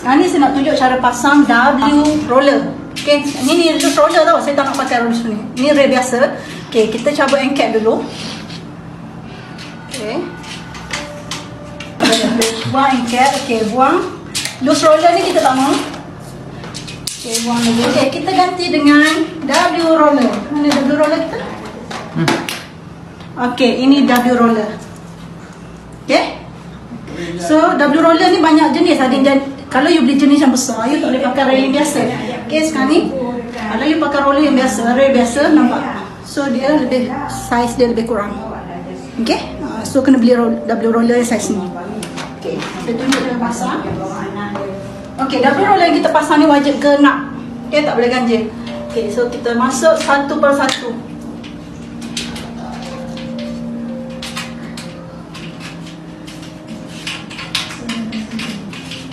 Sekarang ni saya nak tunjuk cara pasang W roller. Okay, ni loose roller tau. Saya tak nak pakai roller ni. Ni rail biasa. Okay, kita cabut end cap dulu. Okay. Buang end cap. Okay, buang. Loose roller ni kita tak mau. Okay, buang dulu. Okay, kita ganti dengan W roller. Mana W roller kita? Okay, ini W roller. Okay. So, W roller ni banyak jenis. Ada yang kalau you beli jenis yang besar, you tak boleh pakai rail yang biasa. Okay, sekarang ni kalau you pakai roller yang biasa, rail biasa, nampak. So, dia lebih, size dia lebih kurang. Okay, so kena beli W roller yang size ni. Okay, kita tunjuk dia pasang. Okay, W roller yang kita pasang ni wajib kena. Okay, tak boleh ganjil. Okay, so kita masuk satu per satu.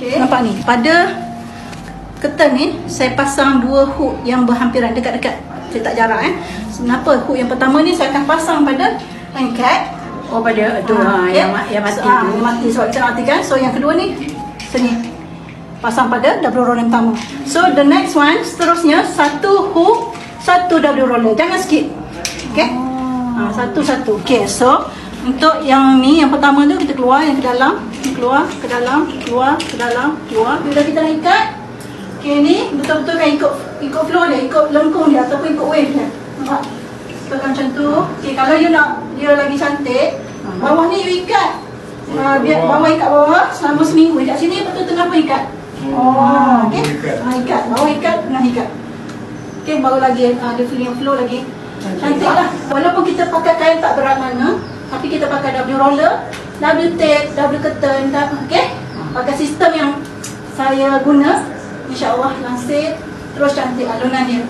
Okay. Nampak ni, pada curtain ni saya pasang dua hook yang berhampiran dekat-dekat. Saya tak jarak Kenapa? Hook yang pertama ni saya akan pasang pada angkat. Oh, pada tu yang mati tu. Yang mati sebab kita nak matikan. So yang kedua ni sini pasang pada W roller yang pertama. So the next one seterusnya satu hook, satu W roller. Jangan skip. Okay? Satu-satu. Okay, so untuk yang ni, yang pertama tu kita keluar yang ke dalam, keluar ke dalam, keluar ke dalam, keluar. Bila kita nak ikat, okay, ni betul-betul kan ikut flow dia, ikut lengkung dia ataupun ikut wave dia. Nampak? Tekan macam tu. Okay, kalau you nak dia lagi cantik, bawah ni you ikat. Biar bawah ikat bawah selama seminggu. Ikat sini betul tengah pun ikat. Okay. Ikat, bawah ikat, tengah ikat. Okay, baru lagi ada feeling flow lagi. Cantik lah. Walaupun kita pakai kain tak berat mana, tapi kita pakai W roller, W tape, W curtain, okay? Pakai sistem yang saya guna, insya-Allah langsir terus cantik alunan dia.